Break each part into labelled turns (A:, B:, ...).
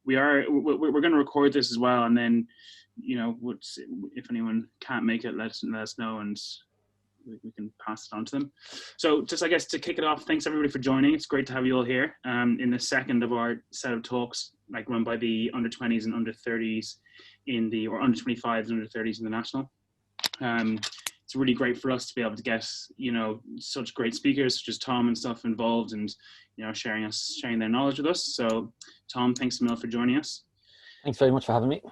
A: We're going to record this as well, and then if anyone can't make it, let us know, and we can pass it on to them. So just, I guess, to kick it off, thanks everybody for joining. It's great to have you all here in the second of our set of talks, like run by the under 20s and under 30s or under 25s and under 30s in the national. It's really great for us to be able to get such great speakers such as Tom and stuff involved, and sharing their knowledge with us. So Tom, thanks a million for joining us.
B: Thanks very much for having me.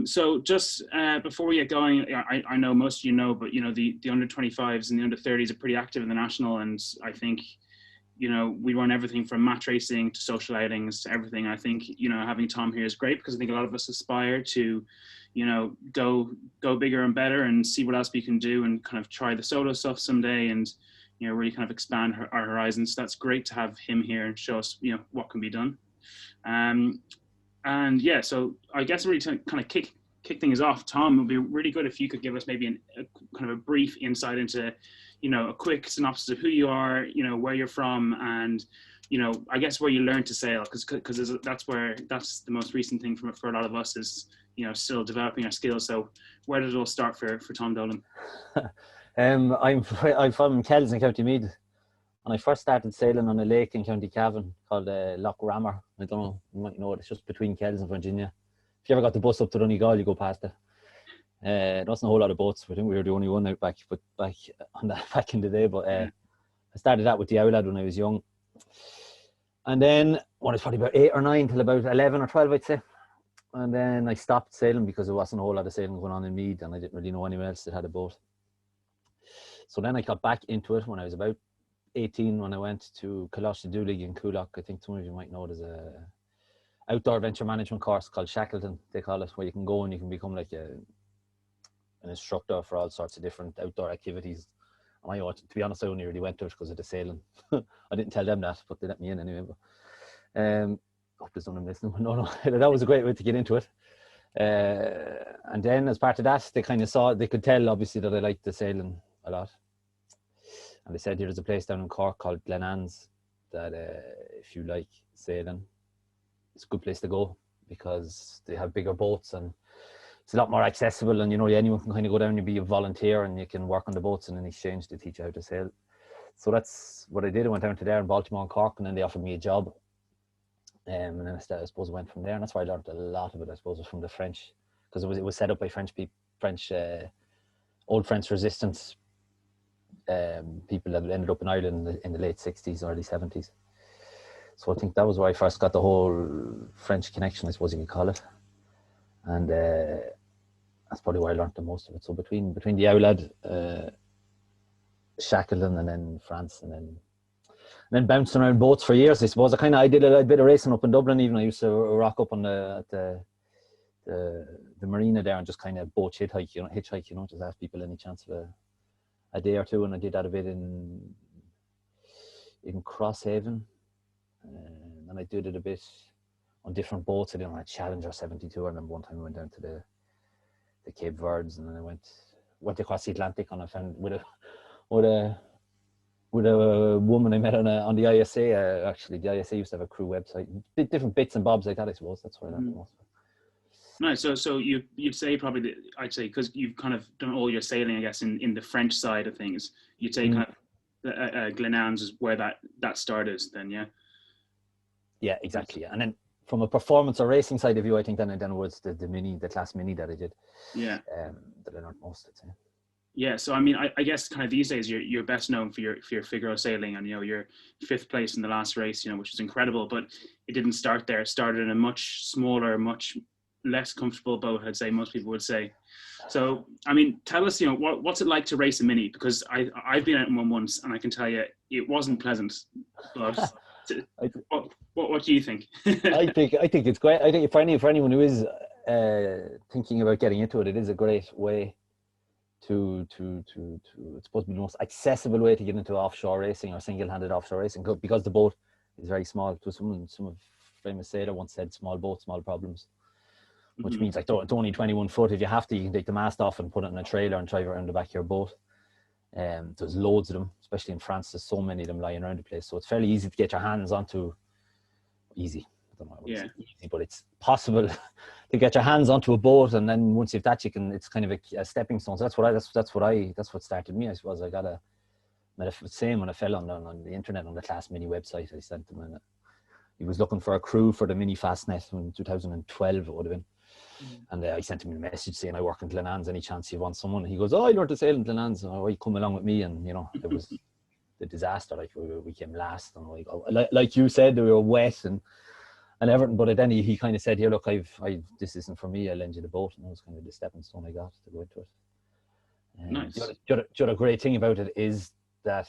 A: So just before we get going, I know most of you know, but the under 25s and the under 30s are pretty active in the national, and I think we run everything from match racing to social outings to everything. I think having Tom here is great, because I think a lot of us aspire to go bigger and better and see what else we can do, and kind of try the solo stuff someday, and really kind of expand our horizons. So that's great to have him here and show us what can be done. And yeah, so I guess really to kind of kick things off, Tom, it would be really good if you could give us maybe a kind of a brief insight into, a quick synopsis of who you are, where you're from, and, I guess where you learned to sail, because that's the most recent thing for a lot of us is, still developing our skills. So where did it all start for Tom Dolan?
B: I'm from Kells in County Meath. And I first started sailing on a lake in County Cavan called Loch Rammer. I don't know, you might know it. It's just between Kells and Virginia. If you ever got the bus up to Donegal, you go past it. There wasn't a whole lot of boats. I think we were the only one out back in the day. But I started that with the Yacht when I was young. And then when I was probably about 8 or 9 till about 11 or 12, I'd say. And then I stopped sailing because there wasn't a whole lot of sailing going on in Meath, and I didn't really know anyone else that had a boat. So then I got back into it when I was about 18, when I went to Coláiste Dúlaigh in Coolock. I think some of you might know there's a outdoor adventure management course called Shackleton, they call it, where you can go and you can become like an instructor for all sorts of different outdoor activities. And to be honest, I only really went to it because of the sailing. I didn't tell them that, but they let me in anyway. But hope there's none of them listening. No, that was a great way to get into it. And then as part of that, they could tell obviously that I liked the sailing a lot. And they said there's a place down in Cork called Glenann's that if you like sailing, it's a good place to go, because they have bigger boats and it's a lot more accessible, and anyone can kind of go down and be a volunteer and you can work on the boats, and in exchange they teach you how to sail. So that's what I did. I went down to there in Baltimore and Cork, and then they offered me a job. And then I suppose I went from there, and that's where I learned a lot of it. I suppose was from the French, because it was set up by old French resistance people that ended up in Ireland in the late 60s, early 70s. So I think that was where I first got the whole French connection, I suppose you could call it. And that's probably where I learned the most of it. So between the Outland, Shackleton, and then France, and then bouncing around boats for years, I suppose. I did a bit of racing up in Dublin. Even I used to rock up on the marina there and just kind of boat hitchhike, just ask people any chance of a day or two. And I did that a bit in Crosshaven, and I did it a bit on different boats. I did on a Challenger 72. I remember one time I went down to the Cape Verdes, and then I went across the Atlantic on a friend with a woman I met on the ISA. Actually, the ISA used to have a crew website, different bits and bobs like that. I suppose that's where I learned the most.
A: Nice. So you'd say probably I'd say, because you've kind of done all your sailing, I guess, in the French side of things, you'd say kind of Glenann's is where that started then, yeah? Yeah,
B: exactly. Yeah. And then from a performance or racing side of view, I think then it was the class mini that I did.
A: Yeah.
B: That I learned most, I'd say.
A: Yeah, so I mean, I guess kind of these days you're best known for your Figaro sailing, and your 5th place in the last race, which was incredible. But it didn't start there. It started in a much smaller, much less comfortable boat, I'd say most people would say. So I mean, tell us, what's it like to race a mini? Because I've been out in one once, and I can tell you it wasn't pleasant. But what do you think?
B: I think it's great. I think for anyone who is thinking about getting into it, it is a great way to it's supposed to be the most accessible way to get into offshore racing or single-handed offshore racing, because the boat is very small. To some famous sailor once said, "Small boat, small problems," which means like it's only 21 foot. If you have to, you can take the mast off and put it in a trailer and drive around the back of your boat. There's loads of them, especially in France. There's so many of them lying around the place, so it's fairly easy to get your hands onto. Easy. don't know,
A: Yeah.
B: it's easy, but it's possible to get your hands onto a boat, and then once you've that, you can. It's kind of a stepping stone. So that's what started me. I suppose I got same when I fell on the internet on the Class Mini website. I sent him, and he was looking for a crew for the Mini Fastnet in 2012. It would have been. And I sent him a message saying I work in Glenans. Any chance you want someone? He goes, "Oh, I learned to sail in Glenans. Oh, you come along with me?" And it was the disaster. Like we came last, and like you said, we were wet and everything. But then he kind of said, "Here, look, this isn't for me. I'll lend you the boat." And that was kind of the stepping stone I got to go into it.
A: Nice.
B: The other great thing about it is that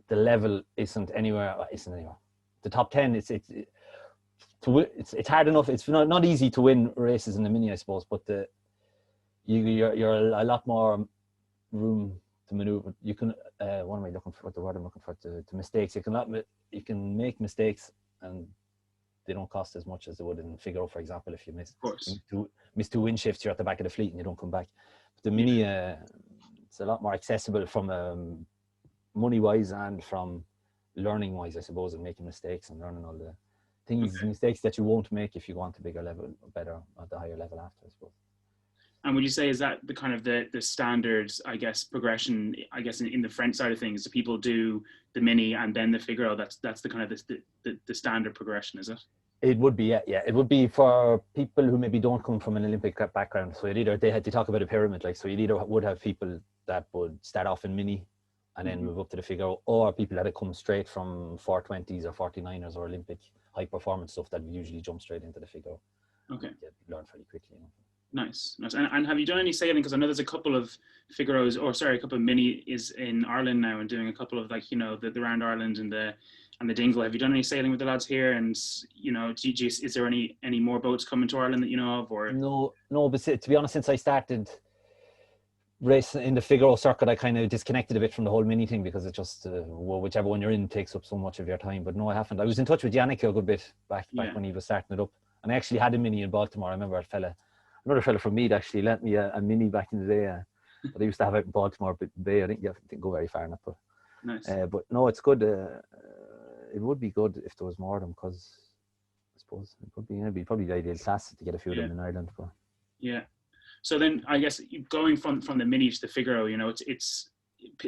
B: the level isn't anywhere. The top 10, it's hard enough. It's not easy to win races in the Mini, I suppose, but you're a lot more room to maneuver. You can what am I looking for? What the word I'm looking for? To mistakes. You can make mistakes, and they don't cost as much as they would in Figaro, for example. If you miss two wind shifts, you're at the back of the fleet and you don't come back. But the Mini, it's a lot more accessible from money wise and from learning wise, I suppose, and making mistakes and learning all the mistakes that you won't make if you go on to bigger level, better at the higher level after, I suppose.
A: And would you say, is that the kind of the standard, I guess, progression, I guess, in the French side of things? Do people do the Mini and then the Figaro? That's the kind of the standard progression, is it?
B: It would be, yeah. It would be for people who maybe don't come from an Olympic background. So they talk about a pyramid, like, so you either would have people that would start off in Mini and then move up to the Figaro, or people that have come straight from 420s or 49ers or Olympic high performance stuff that usually jump straight into the Figaro.
A: Okay.
B: Learn fairly quickly.
A: Nice. And have you done any sailing? Because I know there's a couple of Figaros, a couple of Mini is in Ireland now and doing a couple of, like, the round Ireland and the Dingle. Have you done any sailing with the lads here? And is there any more boats coming to Ireland that you know of? Or
B: no, but to be honest, since I started racing in the Figaro circuit, I kind of disconnected a bit from the whole Mini thing, because it just whichever one you're in takes up so much of your time. But no, I haven't. I was in touch with Yannick a good bit back when he was starting it up, and I actually had a Mini in Baltimore. I remember another fella from Mead actually lent me a Mini back in the day, that I used to have out in Baltimore Bay. I didn't go very far enough, but
A: nice.
B: But no, it's good. It would be good if there was more of them, because I suppose it would be, it'd be probably the ideal class to get a few of them in Ireland. But
A: yeah. So then, I guess, going from the Mini to the Figaro, it's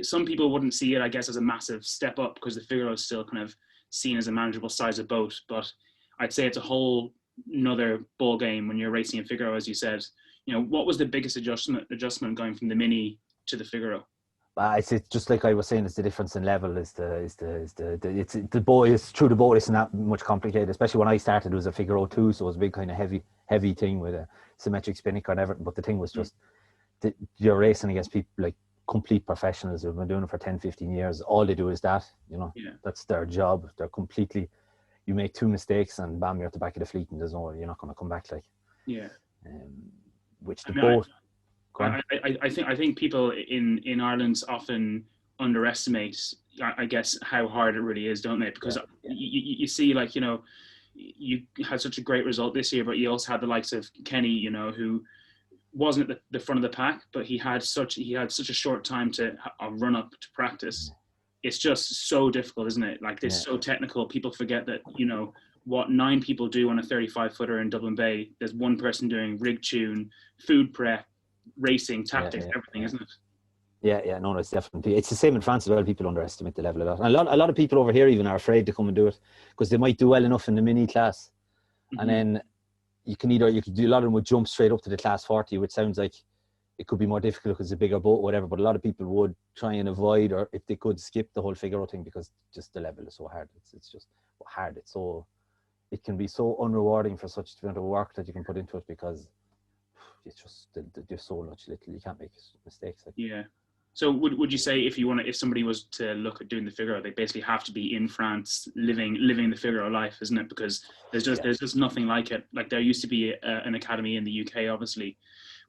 A: some people wouldn't see it, I guess, as a massive step up, because the Figaro is still kind of seen as a manageable size of boat. But I'd say it's a whole another ball game when you're racing a Figaro, as you said. What was the biggest adjustment going from the Mini to the Figaro?
B: It's just like I was saying, it's the difference in level. It's the boat. It's through the boat. It's not much complicated. Especially when I started, it was a Figaro 2, so it was a big kind of heavy thing with a symmetric spinnaker and everything. But the thing was just you're racing against people like complete professionals who've been doing it for 10, 15 years. All they do is that. That's their job. They're completely. You make two mistakes and bam, you're at the back of the fleet, and you're not going to come back. Like, which the boat.
A: I think people in Ireland often underestimate, I guess, how hard it really is, don't they? Because you see, like, you had such a great result this year, but you also had the likes of Kenny, who wasn't at the front of the pack, but he had such a short time to run up to practice. It's just so difficult, isn't it? Like, it's so technical. People forget that, what 9 people do on a 35-footer in Dublin Bay, there's one person doing rig tune, food prep, racing, tactics, everything, isn't it?
B: No, it's definitely. It's the same in France as well. People underestimate the level of that. And a lot of people over here even are afraid to come and do it, because they might do well enough in the Mini class, and then you could do, a lot of them would jump straight up to the class 40, which sounds like it could be more difficult because it's a bigger boat or whatever. But a lot of people would try and avoid, or if they could, skip the whole Figaro thing, because just the level is so hard. It's just hard. It can be so unrewarding for such amount of work that you can put into it, because it's just there's so much little. You can't make mistakes.
A: Yeah. So would you say if somebody was to look at doing the Figaro, they basically have to be in France, living the Figaro life, isn't it? Because there's just nothing like it. Like, there used to be an academy in the UK, obviously,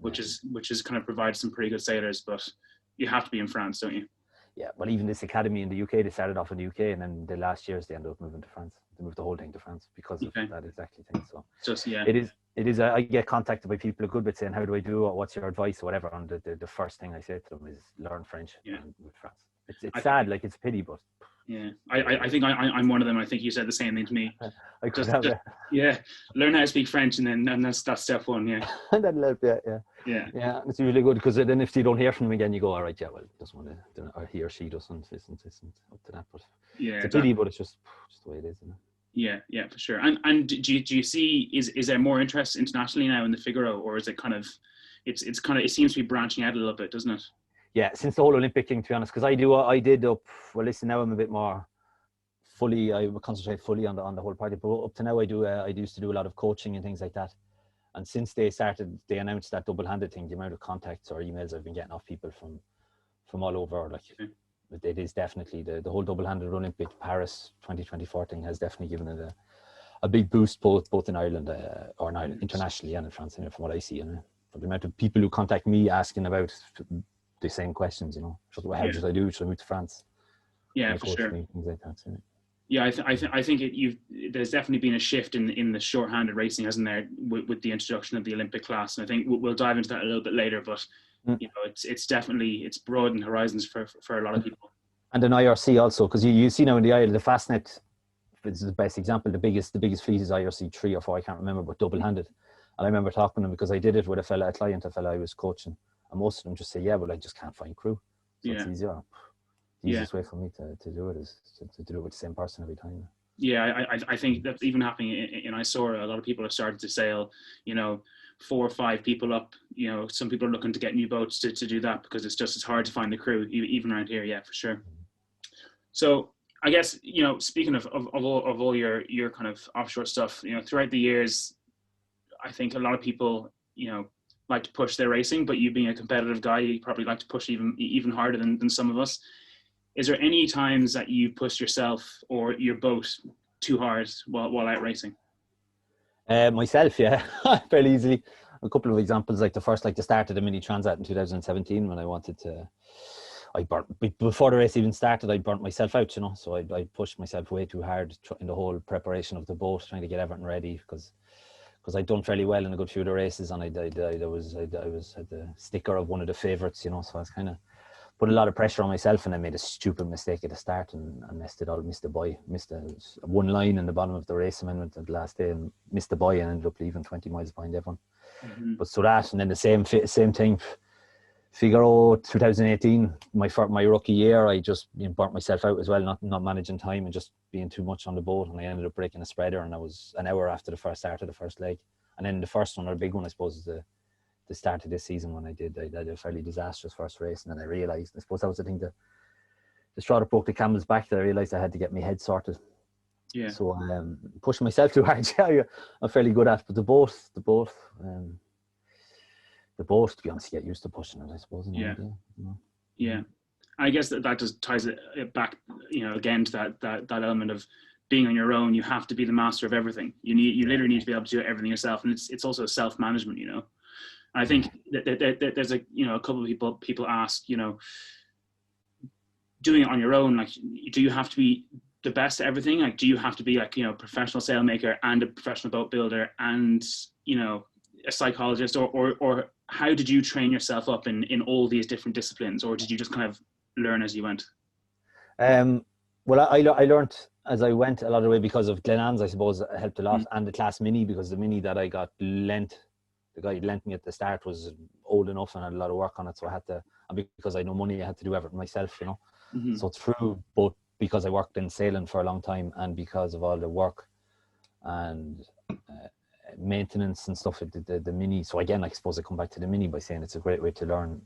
A: which is kind of provides some pretty good sailors, but you have to be in France, don't you?
B: Yeah, well, even this academy in the UK, they started off in the UK, and then the last years they ended up moving to France. They moved the whole thing to France because of that exactly thing. So it is. I get contacted by people a good bit saying, "How do I do it? What's your advice?" or whatever. And the first thing I say to them is, learn French and move to France. It's sad, like, it's a pity, but
A: Yeah, I think I'm one of them. I think you said the same thing to me.
B: I could have it.
A: Yeah, learn how to speak French, and then that's step one. Yeah,
B: That'll help. Yeah. It's usually good because then if you don't hear from them again, you go, all right, yeah, well, doesn't want to, or he or she isn't up to that. But
A: yeah,
B: it's a pity, but it's just the way it is, isn't it?
A: Yeah, for sure. And do you see, is there more interest internationally now in the Figaro, or is it kind of, it's kind of, it seems to be branching out a little bit, doesn't it?
B: Yeah, since the whole Olympic thing, to be honest, because listen, now I'm a bit more fully, I concentrate fully on the whole party, but up to now I used to do a lot of coaching and things like that. And since they announced that double-handed thing, the amount of contacts or emails I've been getting off people from all over, like, it is definitely the whole double-handed Olympic Paris 2024 thing has definitely given it a big boost, both in Ireland or in Ireland, internationally and in France, from what I see. And for the amount of people who contact me asking about the same questions, how should I do? Should I move to France?
A: Yeah, for sure.
B: Things like that. So.
A: Yeah, I think there's definitely been a shift in the short-handed racing, hasn't there, with the introduction of the Olympic class. And I think we'll dive into that a little bit later. But it's definitely broadened horizons for a lot of people. And
B: an IRC also, because you see now in the Isle, the Fastnet is the best example. The biggest fleet is IRC 3 or 4, I can't remember, but double-handed. And I remember talking to them because I did it with a client I was coaching, and most of them just say, yeah, well, I just can't find crew. So it's easier. The easiest way for me to do it is to do it with the same person every time.
A: Yeah, I think that's even happening in Isora. A lot of people have started to sail, 4 or 5 people up. Some people are looking to get new boats to do that because it's hard to find the crew, even around here. Yeah, for sure. So I guess, speaking of all your kind of offshore stuff, throughout the years, I think a lot of people, like to push their racing, but you being a competitive guy, you probably like to push even harder than some of us. Is there any times that you push yourself or your boat too hard while out racing?
B: Myself, yeah, fairly easily. A couple of examples, like the start of the Mini Transat in 2017, when before the race even started, I burnt myself out, so I pushed myself way too hard in the whole preparation of the boat, trying to get everything ready, because I'd done fairly well in a good few of the races, and I was the sticker of one of the favourites, so I was kind of put a lot of pressure on myself, and I made a stupid mistake at the start and messed it all. Missed one line in the bottom of the race amendment at the last day, and missed the buoy and ended up leaving 20 miles behind everyone. Mm-hmm. But so that, and then the same thing, Figaro 2018, my rookie year, I just burnt myself out as well, not managing time and just being too much on the boat, and I ended up breaking a spreader, and I was an hour after the first start of the first leg. And then the first one, or the big one, I suppose, is the start of this season, when I did a fairly disastrous first race, and then I realised, I suppose that was the thing, the straw that broke the camel's back, that I realised I had to get my head sorted. Yeah. So pushing myself too hard, I'm fairly good at, but the boat, to be honest, you get used to pushing it, I suppose.
A: Yeah. I guess that just ties it back, again to that element of being on your own. You have to be the master of everything. You literally need to be able to do everything yourself, and it's also self-management, I think that there's a couple of people ask, doing it on your own, like, do you have to be the best at everything? Like, do you have to be like, professional sailmaker and a professional boat builder and, a psychologist, or how did you train yourself up in all these different disciplines, or did you just kind of learn as you went?
B: Well, I learned as I went a lot of the way because of Glenann's, I suppose, helped a lot, and the class Mini, because the Mini that I got the guy who lent me at the start was old enough and had a lot of work on it, so I had to, and because I had no money, I had to do everything myself, Mm-hmm. So through both, because I worked in sailing for a long time, and because of all the work and maintenance and stuff, the Mini. So again, I suppose I come back to the Mini by saying it's a great way to learn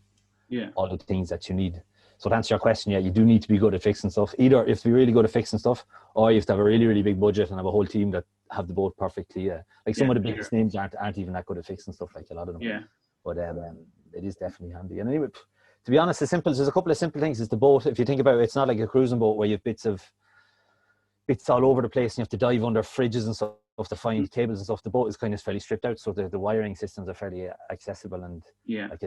B: all the things that you need. So to answer your question, you do need to be good at fixing stuff. Either if you're really good at fixing stuff, or you have to have a really, really big budget and have a whole team that have the boat perfectly. Like some of the biggest names aren't even that good at fixing stuff, like a lot of them. Yeah. But it is definitely handy. And anyway, to be honest, there's a couple of simple things. It's the boat. If you think about it, it's not like a cruising boat where you have bits all over the place and you have to dive under fridges and stuff to find cables and stuff. The boat is kind of fairly stripped out, so the wiring systems are fairly accessible, and like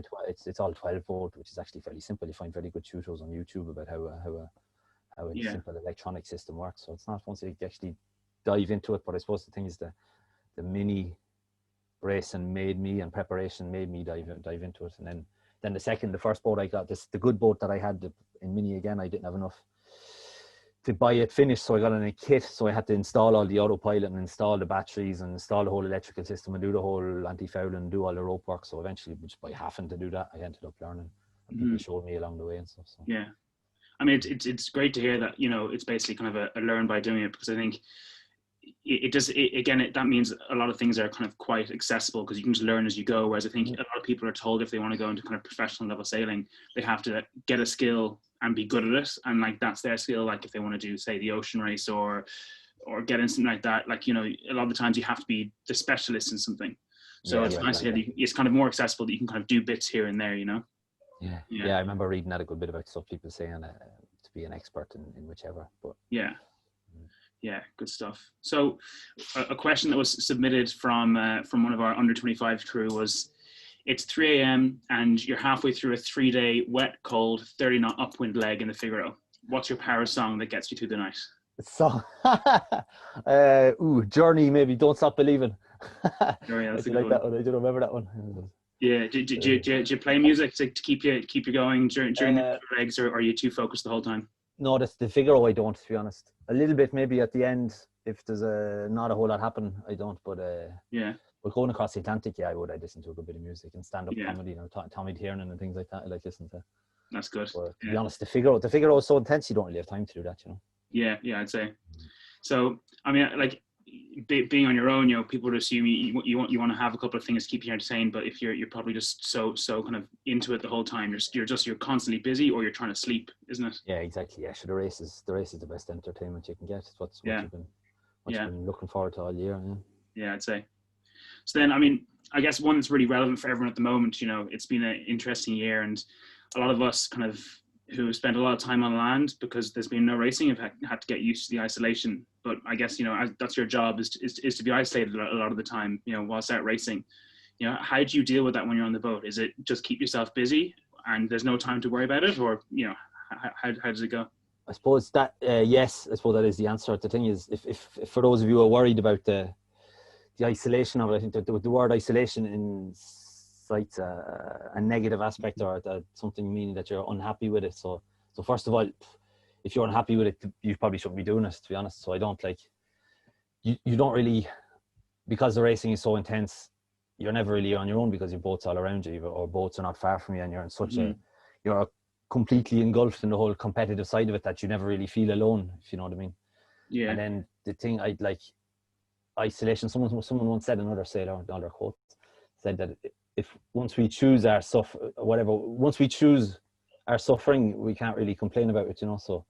B: it's all 12 volt, which is actually fairly simple. You find very good tutorials on YouTube about how a simple electronic system works. So it's not once you actually dive into it, but I suppose the thing is the Mini racing made me, and preparation made me dive into it. And then the first boat I got, the good boat that I had in Mini, again, I didn't have enough. to buy it finished, so I got in a kit, so I had to install all the autopilot and install the batteries and install the whole electrical system and do the whole anti-fouling and do all the rope work. So eventually, just by having to do that, I ended up learning, and people showed me along the way and stuff. So
A: yeah, I mean, it's great to hear that, you know, it's basically kind of a learn by doing it, because I think that means a lot of things are kind of quite accessible because you can just learn as you go. Whereas I think a lot of people are told if they want to go into kind of professional level sailing, they have to get a skill and be good at it. And like, that's their skill. Like if they want to do, say, the ocean race or get in something like that, like, you know, a lot of the times you have to be the specialist in something. So it's nice to hear that it's kind of more accessible, that you can kind of do bits here and there, you know?
B: Yeah, I remember reading that a good bit about stuff, people saying to be an expert in whichever, but
A: yeah, good stuff. So a question that was submitted from one of our under 25 crew was, it's 3 a.m. and you're halfway through a 3-day wet, cold, 30 knot upwind leg in the Figaro. What's your power song that gets you through the night?
B: So Journey, maybe Don't Stop Believing.
A: That's
B: I like that one. I don't remember that one.
A: Yeah, do you play music to keep you going during the legs, or are you too focused the whole time?
B: No, that's the Figaro. I don't, to be honest. A little bit maybe at the end, if there's not a whole lot happen, I don't. But but going across the Atlantic, I would. I listen to a good bit of music and stand-up comedy, you know, Tommy Tiernan and things like that. I like listening to.
A: That's good.
B: But to be honest, the Figaro is so intense, you don't really have time to do that, you know.
A: Yeah, I'd say. So I mean, like, being on your own, you know, people would assume you want to have a couple of things to keep you entertained, but if you're probably just so kind of into it the whole time, you're constantly busy, or you're trying to sleep, isn't it?
B: Yeah, exactly. Yeah, so the race is the best entertainment you can get. It's what you've been looking forward to all year.
A: Yeah, I'd say. So then, I mean, I guess one that's really relevant for everyone at the moment, you know, it's been an interesting year, and a lot of us kind of who have spent a lot of time on land because there's been no racing have had to get used to the isolation. But I guess, you know, that's your job, is to be isolated a lot of the time, you know, whilst out racing. You know, how do you deal with that when you're on the boat? Is it just keep yourself busy and there's no time to worry about it, or, you know, how does it go?
B: I suppose that yes, I suppose that is the answer. The thing is, if for those of you who are worried about the isolation of it, I think that the word isolation incites a negative aspect, or something meaning that you're unhappy with it. So first of all, if you're unhappy with it, you probably shouldn't be doing it, to be honest. So I don't like, you don't really, because the racing is so intense, you're never really on your own because your boat's all around you, or boats are not far from you, and you're in such you're completely engulfed in the whole competitive side of it that you never really feel alone, if you know what I mean. Yeah. And then the thing I like, isolation, someone once said, another sailor, another quote, said that if once we choose our once we choose our suffering, we can't really complain about it, you know. So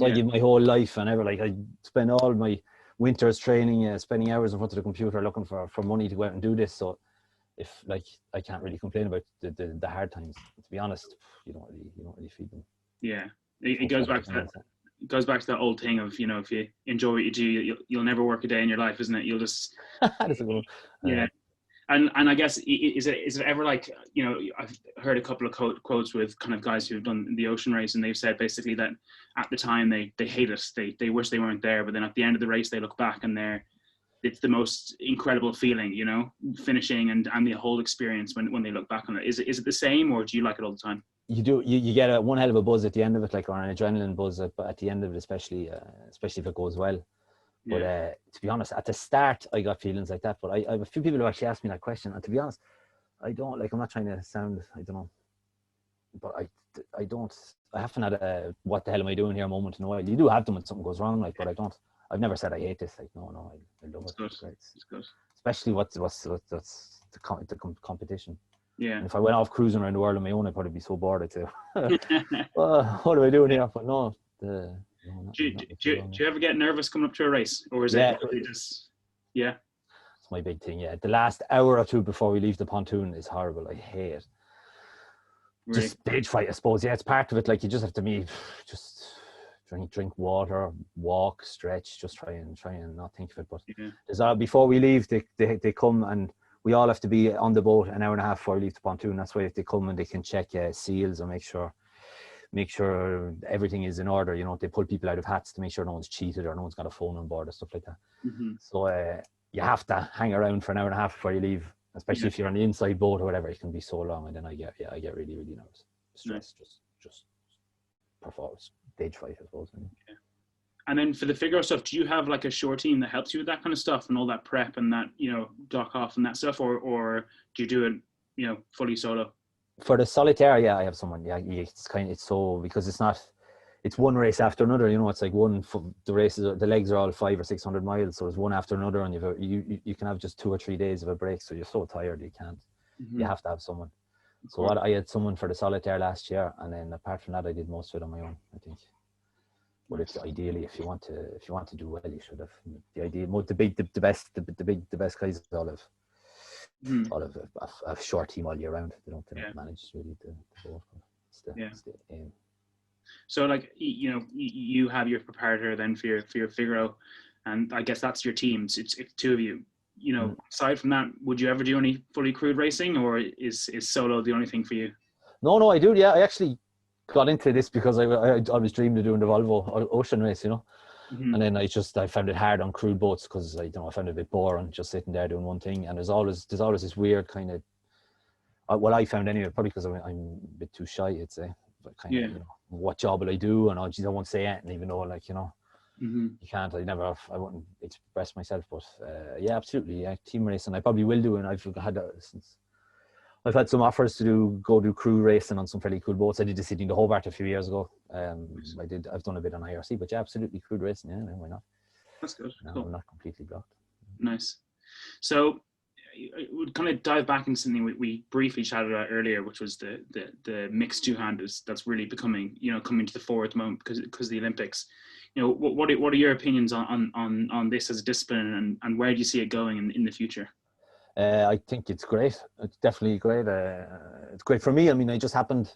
B: I give my whole life, and I spend all my winters training, spending hours in front of the computer looking for money to go out and do this. So if I can't really complain about the hard times, to be honest, you don't really feel them.
A: Yeah, it goes back to that. It goes back to that old thing of, you know, if you enjoy what you do, you'll never work a day in your life, isn't it? You'll just
B: That's a good one.
A: Yeah. And I guess, is it ever like, you know, I've heard a couple of quotes with kind of guys who've done the ocean race, and they've said basically that at the time they hate it, they wish they weren't there, but then at the end of the race they look back and it's the most incredible feeling, you know, finishing and the whole experience when they look back on it. Is it the same, or do you like it all the time?
B: You do. You get one hell of a buzz at the end of it, like, or an adrenaline buzz at the end of it, especially if it goes well. But to be honest, at the start, I got feelings like that. But I have a few people who actually asked me that question, and to be honest, I don't like. I'm not trying to sound, I don't know, but I don't. I haven't had a what the hell am I doing here moment in a while. You do have them when something goes wrong, like, but I don't. I've never said I hate this. Like, no, I love it.
A: It's good. It's good.
B: Especially what's the competition.
A: Yeah.
B: And if I went off cruising around the world on my own, I'd probably be so bored. I'd say, well, what am I doing here? But no.
A: Do you ever get nervous coming up to a race, or is it just? Yeah.
B: It's my big thing. Yeah, the last hour or two before we leave the pontoon is horrible. I hate it. Really? Just stage fright, I suppose. Yeah, it's part of it. Like, you just have to just drink water, walk, stretch, just try and not think of it. But there's before we leave, they come, and we all have to be on the boat an hour and a half before we leave the pontoon. That's why if they come and they can check seals or make sure everything is in order. You know, they pull people out of hats to make sure no one's cheated or no one's got a phone on board or stuff like that. So you have to hang around for an hour and a half before you leave, especially if you're on the inside boat or whatever. It can be so long, and then I get really, really nervous. Stress, just performance, stage fright, I suppose.
A: And then for the figure stuff, do you have like a shore team that helps you with that kind of stuff and all that prep and that, dock off and that stuff, or do you do it, fully solo?
B: For the solitaire, yeah, I have someone. Yeah, it's so, because it's one race after another. It's like the races, the legs are all 500 or 600 miles, so it's one after another, and you can have just 2 or 3 days of a break, so you're so tired you can't. You have to have someone. So I had someone for the solitaire last year, and then apart from that, I did most of it on my own, I think. But it's ideally, if you want to do well, you should have the idea. The best guys all have a short team all year round. They don't manage really to go. It's the aim.
A: So like you have your preparator then for your Figaro, and I guess that's your team. It's 2 of you. Aside from that, would you ever do any fully crewed racing, or is solo the only thing for you?
B: No, I do. Yeah, I actually got into this because I was dreaming of doing the Volvo ocean race, and then I found it hard on crewed boats because I found it a bit boring just sitting there doing one thing. And there's always this weird kind of, well, I found anyway, probably because I'm a bit too shy, I'd say, but kind of, what job will I do? And I won't say anything, even though, like, you can't. I wouldn't express myself, but yeah, absolutely, yeah, team racing I probably will do, and I've had some offers to go do crew racing on some fairly cool boats. I did the Sydney to Hobart a few years ago. I've done a bit on IRC, but yeah, absolutely crude racing. Yeah, why not?
A: That's good.
B: No,
A: cool.
B: I'm not completely blocked.
A: Nice. So we'll kind of dive back into something we briefly chatted about earlier, which was the mixed two-handed that's really becoming, coming to the fore at the moment because of the Olympics. What are your opinions on this as a discipline, and where do you see it going in the future?
B: I think it's great. It's definitely great. It's great for me. I mean, I just happened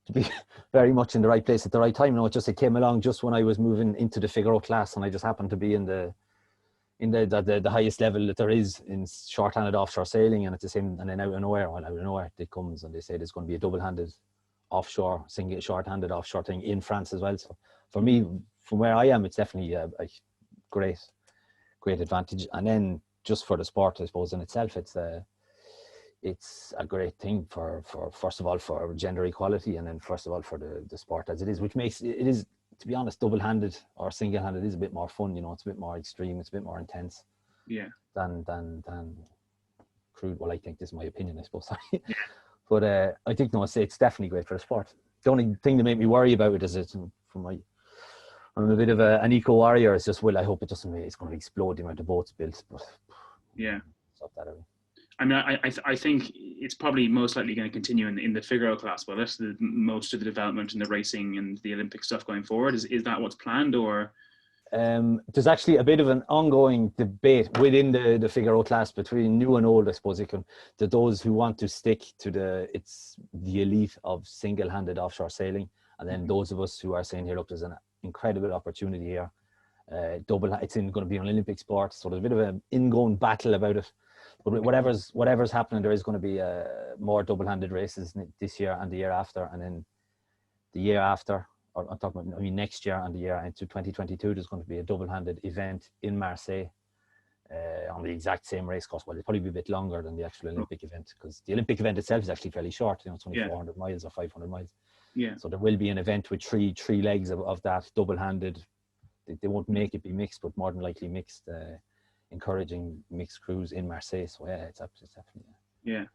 B: to be very much in the right place at the right time. It came along just when I was moving into the Figaro class, and I just happened to be in the highest level that there is in short-handed offshore sailing, and it's the same. And then out of nowhere, it comes and they say there's going to be a double-handed offshore, single short-handed offshore thing in France as well. So for me, from where I am, it's definitely a great advantage. And then just for the sport, I suppose, in itself, it's a great thing for first of all for gender equality, and then first of all for the sport as it is, which makes it is, to be honest, double-handed or single-handed is a bit more fun. It's a bit more extreme, it's a bit more intense.
A: Yeah.
B: Than crude. Well, I think this is my opinion, I suppose. But I think it's definitely great for the sport. The only thing that made me worry about it is I'm a bit of an eco warrior. It's just, I hope it's going to explode the amount of boats built. But
A: yeah,
B: stop that away.
A: I mean, I think it's probably most likely going to continue in the Figaro class. Well, that's most of the development and the racing and the Olympic stuff going forward. Is that what's planned, or?
B: There's actually a bit of an ongoing debate within the Figaro class between new and old, I suppose. Those who want to stick to the elite of single-handed offshore sailing, and then those of us who are saying, here, look, there's an incredible opportunity here. It's going to be an Olympic sport, so there's a bit of an ingoing battle about it. But whatever's happening, there is going to be more double-handed races this year and the year after, and then the year after. I'm talking about, next year and the year into 2022, there's going to be a double-handed event in Marseille on the exact same race course. Well, it'll probably be a bit longer than the actual Olympic event, because the Olympic event itself is actually fairly short. It's only 400 miles or 500 miles.
A: Yeah.
B: So there will be an event with three legs of that double-handed. They won't make it be mixed, but more than likely mixed, encouraging mixed crews in Marseille. So yeah, it's definitely.
A: Yeah.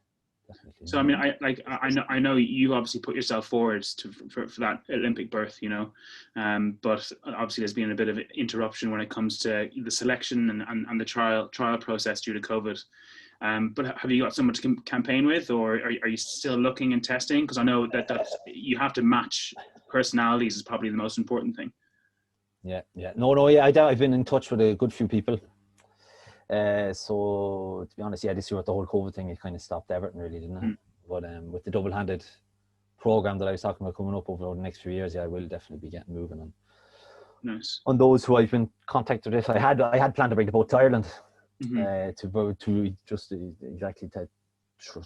A: So I mean, I know you obviously put yourself forward for that Olympic berth, but obviously there's been a bit of interruption when it comes to the selection and the trial process due to COVID. But have you got someone to campaign with, or are you still looking and testing? Because I know that you have to match personalities is probably the most important thing.
B: Yeah. No. Yeah, I've been in touch with a good few people. So to be honest, this year with the whole COVID thing, it kind of stopped everything, really, didn't it? But with the double-handed program that I was talking about coming up over the next few years, I will definitely be getting moving on.
A: Nice.
B: On those who I've been contacted with, I had planned to bring the boat to Ireland to just exactly to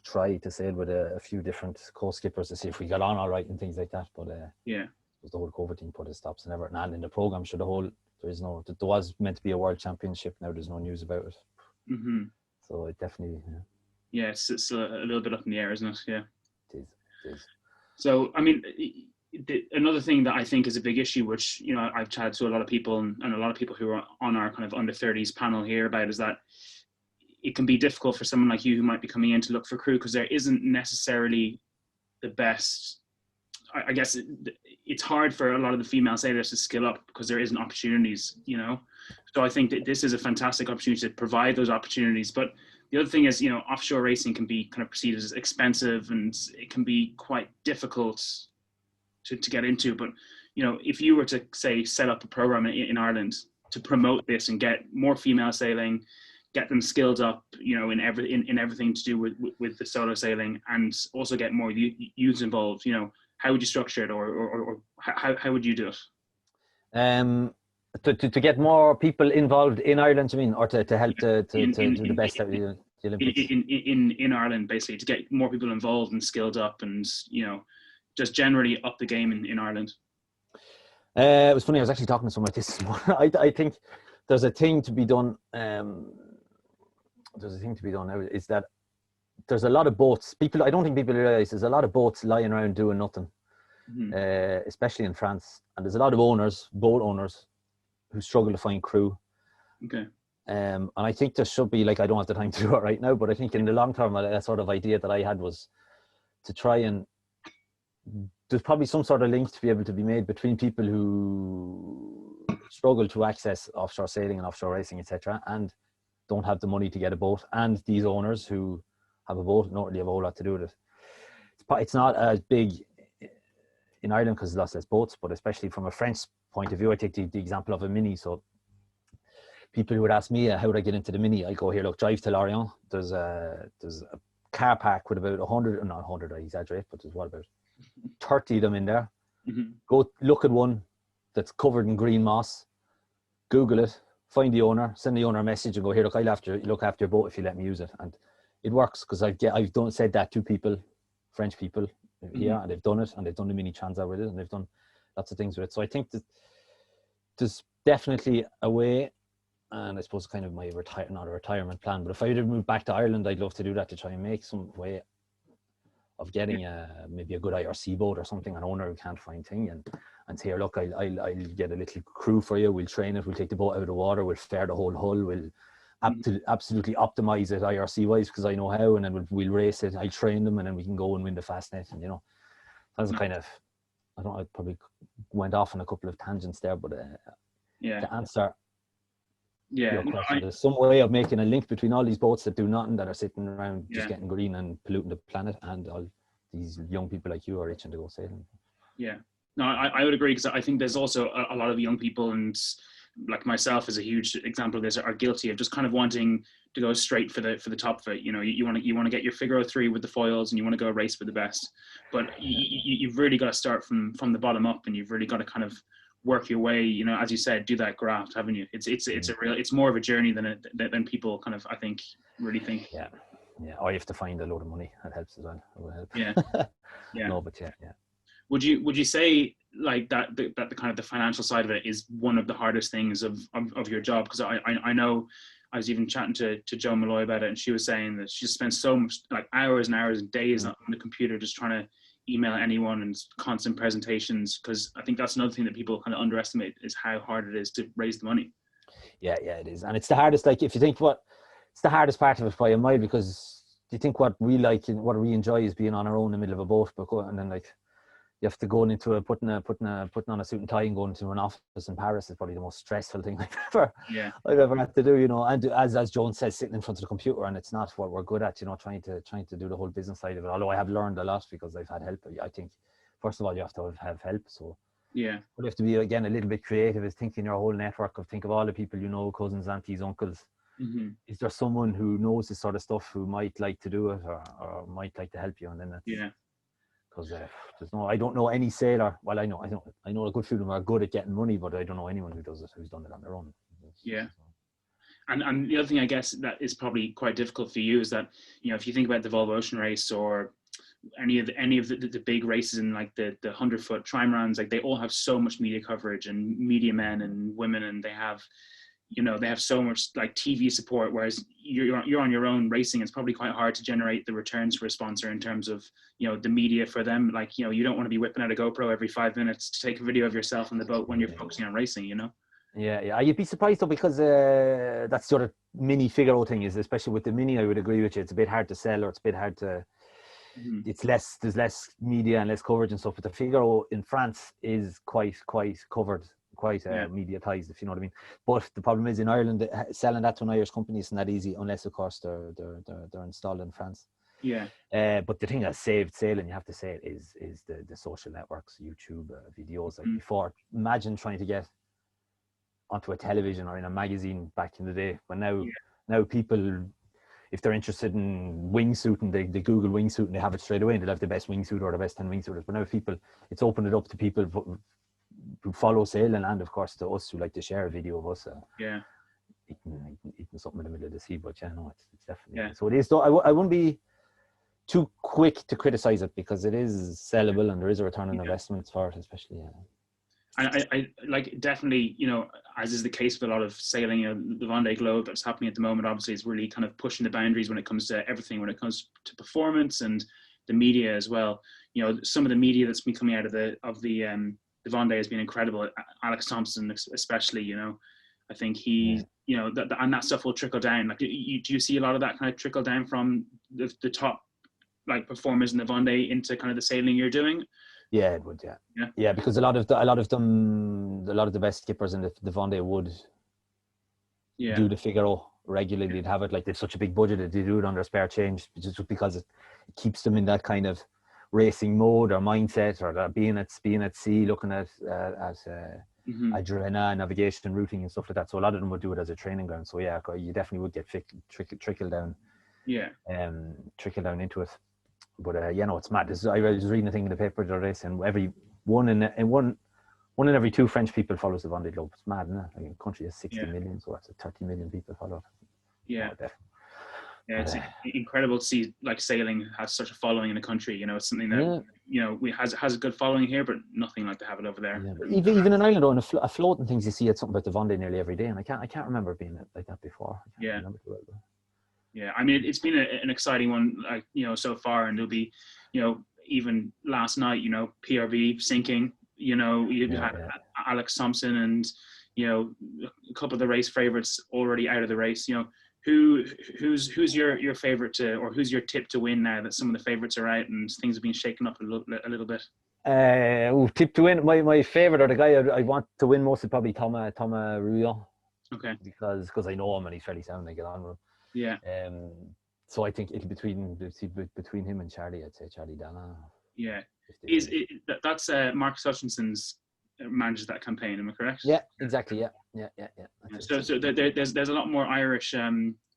B: try to sail with a few different co-skippers to see if we got on all right and things like that. But the whole COVID thing put a stops and everything. And in the program, there was meant to be a world championship. Now there's no news about it. So it definitely.
A: Yeah, it's a little bit up in the air, isn't it? Yeah.
B: It is.
A: So I mean, another thing that I think is a big issue, which, you know, I've chatted to a lot of people and a lot of people who are on our kind of under 30s panel here about, is that it can be difficult for someone like you who might be coming in to look for crew, because there isn't necessarily the best. I guess it's hard for a lot of the female sailors to skill up because there isn't opportunities, you know. So I think that this is a fantastic opportunity to provide those opportunities. But the other thing is, you know, offshore racing can be kind of perceived as expensive, and it can be quite difficult to get into. But, you know, if you were to, say, set up a program in Ireland to promote this and get more female sailing, get them skilled up, you know, in everything to do with the solo sailing, and also get more youths involved, you know, how would you structure it, or how would you do it?
B: To get more people involved in Ireland, you mean, or to help to do the best out of the Olympics?
A: In Ireland, basically, to get more people involved and skilled up, and, you know, just generally up the game in Ireland.
B: It was funny, I was actually talking to someone like this morning. I think there's a thing to be done. There's a thing to be done now, is that there's a lot of boats. I don't think people realize there's a lot of boats lying around doing nothing, especially in France. And there's a lot of boat owners, who struggle to find crew.
A: Okay.
B: And I think there should be, like, I don't have the time to do it right now, but I think in the long term, a sort of idea that I had was to try and, there's probably some sort of link to be able to be made between people who struggle to access offshore sailing and offshore racing, etc., and don't have the money to get a boat, and these owners who have a boat don't really have a whole lot to do with it. It's not as big in Ireland because there's lots less boats, but especially from a French point of view, I take the example of a Mini. So people who would ask me, how would I get into the Mini? I go, here, look, drive to Lorient. There's a car park with about 100, not 100, I exaggerate, but there's what, about 30 of them in there. Go look at one that's covered in green moss, Google it, find the owner, send the owner a message and go, here, look, I'll look after your boat if you let me use it. And it works, because I've said that to people, French people here, and they've done it, and they've done the Mini Transat with it, and they've done lots of things with it. So I think that there's definitely a way, and I suppose kind of my not a retirement plan, but if I were to move back to Ireland, I'd love to do that, to try and make some way of getting maybe a good IRC boat or something, an owner who can't find thing, and say, here, look, I'll get a little crew for you, we'll train it, we'll take the boat out of the water, we'll fare the whole hull, we'll absolutely optimize it IRC wise, because I know how, and then we'll race it, I'll train them, and then we can go and win the Fastnet. And, you know, that's a kind of, I probably went off on a couple of tangents there, but to answer your question, there's some way of making a link between all these boats that do nothing, that are sitting around just getting green and polluting the planet, and all these young people like you are itching to go sailing.
A: Yeah, no, I would agree, because I think there's also a lot of young people, and like myself is a huge example of this, are guilty of just kind of wanting to go straight for the top of it. You know, you want to get your figure 3 with the foils, and you want to go race with the best, but you've really got to start from the bottom up, and you've really got to kind of work your way, you know, as you said, do that graft, haven't you? It's more of a journey than people kind of, I think, really think.
B: Yeah, or you have to find a load of money. That helps as well. It will help.
A: Yeah.
B: No, but yeah.
A: Would you say, like, that the kind of the financial side of it is one of the hardest things of your job? Because I know, I was even chatting to Jo Malloy about it, and she was saying that she spends so much, like, hours and hours and days on the computer just trying to email anyone, and constant presentations, because I think that's another thing that people kind of underestimate, is how hard it is to raise the money. Yeah,
B: it is. And it's the hardest, like, if you think it's the hardest part of it by a mile, because you think what we like and what we enjoy is being on our own in the middle of a boat, and then, like, you have to go into putting on a suit and tie and going into an office in Paris is probably the most stressful thing I've ever had to do, you know. And as Joan says, sitting in front of the computer, and it's not what we're good at, you know, trying to do the whole business side of it. Although I have learned a lot because I've had help. I think, first of all, you have to have help. So but you have to be, again, a little bit creative. Is thinking your whole network think of all the people you know, cousins, aunties, uncles. Is there someone who knows this sort of stuff who might like to do it, or might like to help you? And then because I don't know any sailor. Well, I know a good few of them are good at getting money, but I don't know anyone who does it, who's done it on their own.
A: Yeah. And the other thing, I guess, that is probably quite difficult for you is that, you know, if you think about the Volvo Ocean Race, or any of the big races in, like, the 100-foot trimarans, like, they all have so much media coverage and media men and women, and they have, you know, they have so much like TV support, whereas you're on your own racing. It's probably quite hard to generate the returns for a sponsor in terms of, you know, the media for them. Like, you know, you don't want to be whipping out a GoPro every 5 minutes to take a video of yourself on the boat when you're focusing on racing, you know?
B: Yeah. You'd be surprised though, because that's sort of mini Figaro thing is, especially with the mini, I would agree with you. It's a bit hard to sell, or it's a bit hard to, there's less media and less coverage and stuff. But the Figaro in France is quite covered, quite mediatized, if you know what I mean. But the problem is in Ireland, selling that to an Irish company isn't that easy, unless of course they're installed in France.
A: Yeah.
B: But the thing that saved sailing, you have to say it, is the social networks, YouTube videos. Like before, imagine trying to get onto a television or in a magazine back in the day. But now people, if they're interested in wingsuiting, they Google wingsuit and they have it straight away, and they'll have the best wingsuit or the best 10 wingsuiters. But now people, it's opened it up to people who follow sailing, and of course to us who like to share a video of us eating something in the middle of the sea. But it's definitely so it is. Though I wouldn't be too quick to criticize it, because it is sellable and there is a return on investments for it, especially.
A: I like, definitely, you know, as is the case with a lot of sailing, you know, the Vendée Globe that's happening at the moment obviously is really kind of pushing the boundaries when it comes to everything, when it comes to performance and the media as well. You know, some of the media that's been coming out of the Vendée has been incredible. Alex Thompson especially, you know, I think he, you know, and that stuff will trickle down. Like, do you see a lot of that kind of trickle down from the top like performers in the Vendée into kind of the sailing you're doing?
B: Yeah, it would. Yeah, because a lot of the best skippers in the Vendée would do the Figaro regularly. They'd have it, like, they've such a big budget that they do it on their spare change, just because it keeps them in that kind of racing mode or mindset, or being at sea, looking at adrenaline, navigation, routing, and stuff like that. So a lot of them would do it as a training ground. So yeah, you definitely would get trickle down. Trickle down into it. But it's mad. I was reading a thing in the paper the other day saying one in every 2 French people follows the Vendée Globe. It's mad, isn't it? Like, the country has 60 million, so that's 30 million people follow it.
A: It's incredible to see, like, sailing has such a following in the country. You know, it's something that you know has a good following here, but nothing like to have it over there.
B: Even in Ireland, on a float and things, you see something about the Vendée nearly every day, and I can't remember it being like that before.
A: Yeah, I mean, it's been an exciting one, like, you know, so far, and there'll be, you know, even last night, you know, PRV sinking, you know, you had Alex Thompson and, you know, a couple of the race favorites already out of the race. You know, who's your favorite to, or who's your tip to win now that some of the favorites are out and things have been shaken up a little bit?
B: Tip to win, my favorite, or the guy I want to win most, is probably Tom Rouillon.
A: Okay.
B: Because I know him and he's fairly sound. I get on with him.
A: Yeah.
B: So I think it'll between him and Charlie. I'd say Charlie Dana.
A: Yeah. That's Marcus Hutchinson's manages that campaign. Am I correct?
B: Yeah. Exactly. Yeah.
A: So there's a lot more Irish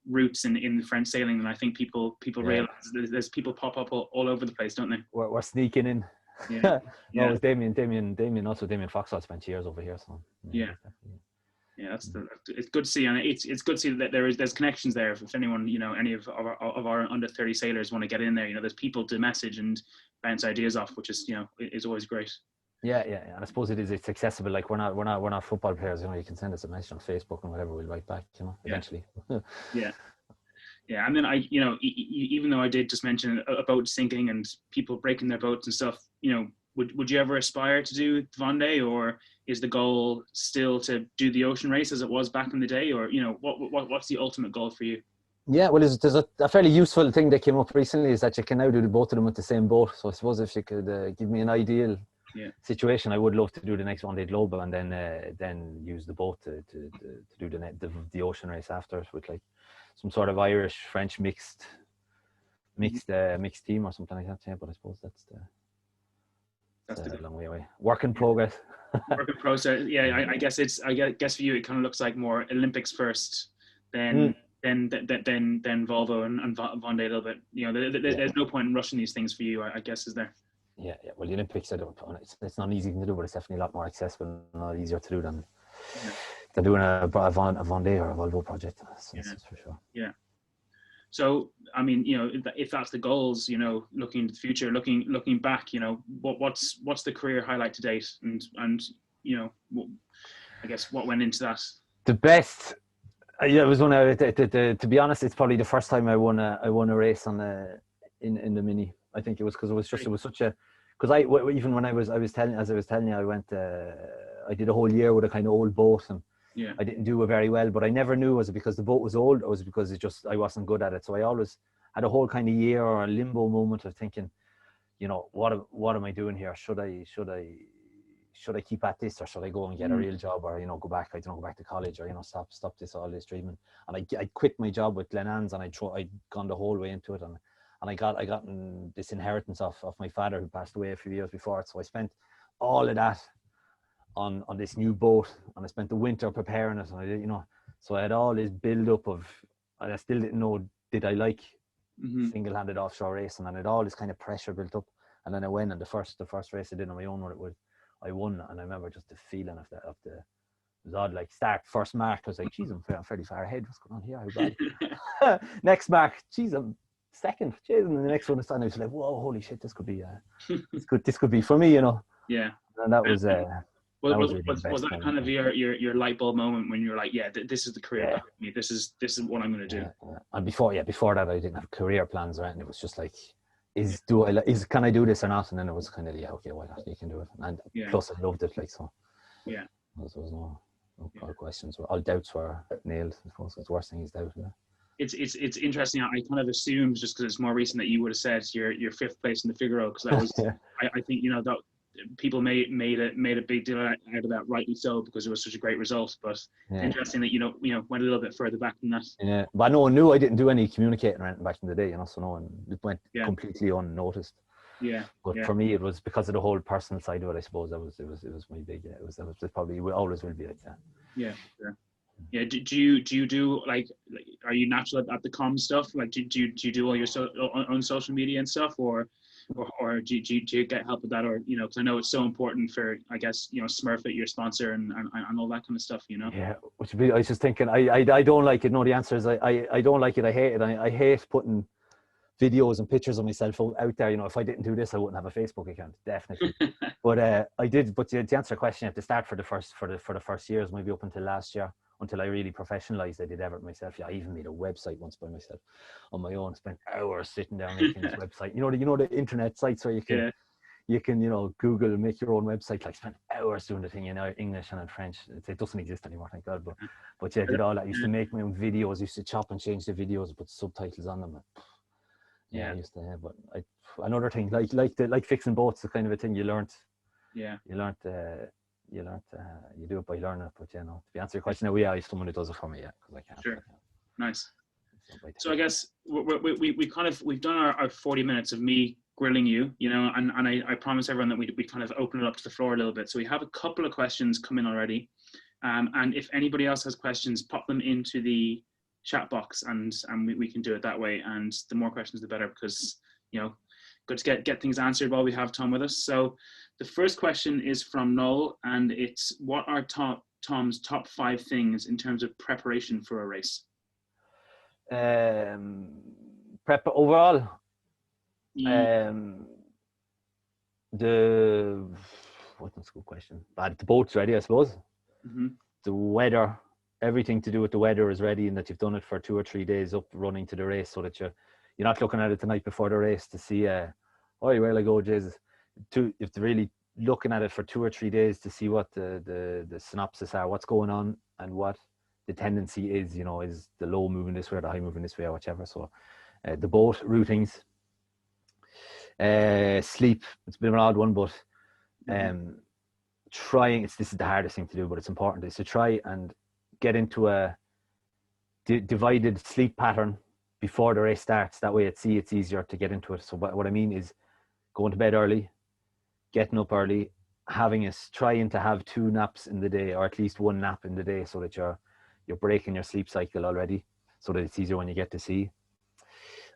A: roots in French sailing than I think people realize. There's people pop up all over the place, don't they?
B: We're sneaking in.
A: Yeah.
B: No, it was Damien. Also, Damien Foxall spent years over here. So
A: yeah, it's good to see, and it's good to see that there's connections there. If anyone, you know, any of our under 30 sailors want to get in there, you know, there's people to message and bounce ideas off, which is, you know, is always great.
B: Yeah, and I suppose it's accessible. Like, we're not football players, you know. You can send us a message on Facebook and whatever, we'll write back, you know, eventually. Yeah, and then you know, even though I did just mention a boat sinking and people breaking their boats and stuff, you know, would you ever aspire to do Vendée, or is the goal still to do the ocean race as it was back in the day, or, you know, what's the ultimate goal for you? Yeah, well, there's a fairly useful thing that came up recently, is that you can now do both of them with the same boat. So I suppose if you could give me an ideal situation, I would love to do the next Vendée Globe and then use the boat to do the ocean race after, with like some sort of Irish French mixed team or something like that. Yeah, but I suppose that's a long way away. Work in progress.
A: Work in process. Yeah, I guess for you it kind of looks like more Olympics first, then Volvo and Vendée a little bit. You know, there's no point in rushing these things for you, I guess, is there?
B: Yeah. Well, the Olympics, it's not an easy thing to do, but it's definitely a lot more accessible and a lot easier to do than doing a Vendée or a Volvo project. That's for sure.
A: Yeah. So, I mean, you know, if that's the goals, you know, looking to the future, looking back, you know, what's the career highlight to date, and you know, I guess what went into that?
B: The best Yeah, it was one. To be honest, it's probably the first time I won a race on in the mini. I think it was because it was such a because even when I was telling you, I went I did a whole year with a kind of old boat, and
A: Yeah.
B: I didn't do it very well, but I never knew was it because the boat was old or was it because I wasn't good at it. So I always had a whole kind of year or a limbo moment of thinking, what am I doing here? Should I keep at this, or should I go and get a real job, or go back? I don't know, go back to college, or stop all this dreaming. And I quit my job with Glenann's, and I'd gone the whole way into it, and I got this inheritance of my father, who passed away a few years before it. So I spent all of that on this new boat, and I spent the winter preparing it, and so I had all this build up of, and I still didn't know, did I like single-handed offshore racing, and I had all this kind of pressure built up. And then I went, and the first race I did on my own, I won, and I remember just the feeling of the it was odd, like start first mark, I was like, geez, I'm fairly far ahead, what's going on here, how bad? Next mark, geez, I'm second, geez, and the next one I was like, whoa, holy shit, this could be this could be for me,
A: Yeah.
B: And that was
A: was
B: really
A: that kind of your light bulb moment when you're like, yeah, this is the career path for me, this is what I'm going to do?
B: And before that, I didn't have career plans or anything. It was just like, can I do this or not? And then it was kind of, yeah, okay, why not? You can do it. And plus I loved it, like, so.
A: Yeah.
B: There was no questions. All doubts were nailed. I suppose the worst thing is doubt. Yeah.
A: It's interesting. I kind of assumed, just because it's more recent, that you would have said your fifth place in the Figaro, because that was I think that people made a big deal out of that, rightly so, because it was such a great result. But interesting that went a little bit further back than that.
B: Yeah, but no one knew. I didn't do any communicating or anything back in the day, so no one, it went completely unnoticed.
A: Yeah.
B: But for me, it was because of the whole personal side of it. I suppose it was my big. It was probably always will be like that.
A: Yeah. Sure. Yeah. Do you do like are you natural at the comm stuff? Like, do you do all your own social media and stuff, or do you get help with that, or because I know it's so important for, I guess, Smurfit, your sponsor, and all that kind of stuff,
B: Yeah, I was just thinking, I don't like it. No, the answer is I don't like it. I hate it. I hate putting videos and pictures of myself out there. If I didn't do this, I wouldn't have a Facebook account, definitely. But I did. But to answer the question, at the start for the first years, maybe up until last year, until I really professionalized, I did everything myself. Yeah, I even made a website once by myself on my own. Spent hours sitting down making this website. The internet sites where you can Google, make your own website. Like, spent hours doing the thing in English and in French. It doesn't exist anymore, thank God. But yeah, I did all that. I used to make my own videos. Used to chop and change the videos, put subtitles on them. I used to have. But another thing, like fixing boats, the kind of a thing you learnt. Yeah. You do it by learning it. But to answer your question, I have someone who does it for me, because I can't.
A: Sure. Nice. So I guess we've done our 40 minutes of me grilling you, and I promise everyone that we kind of open it up to the floor a little bit. So we have a couple of questions come in already, and if anybody else has questions, pop them into the chat box, and we can do it that way. And the more questions, the better, because good to get things answered while we have Tom with us. So the first question is from Noel, and it's, what are Tom's top 5 things in terms of preparation for a race?
B: Prep overall. What's a good question? But the boat's ready, I suppose. The weather, everything to do with the weather is ready, and that you've done it for 2 or 3 days up running to the race, so that you're not looking at it the night before the race to see where I go, Jesus. You have to really looking at it for 2 or 3 days to see what the synopsis are, what's going on, and what the tendency is, is the low moving this way or the high moving this way or whichever. So the boat routings, sleep, it's a bit of an odd one, but this is the hardest thing to do, but it's important, is to try and get into a divided sleep pattern before the race starts. That way it's easier to get into it. So what I mean is going to bed early, getting up early, trying to have 2 naps in the day, or at least 1 nap in the day, so that you're breaking your sleep cycle already, so that it's easier when you get to sea.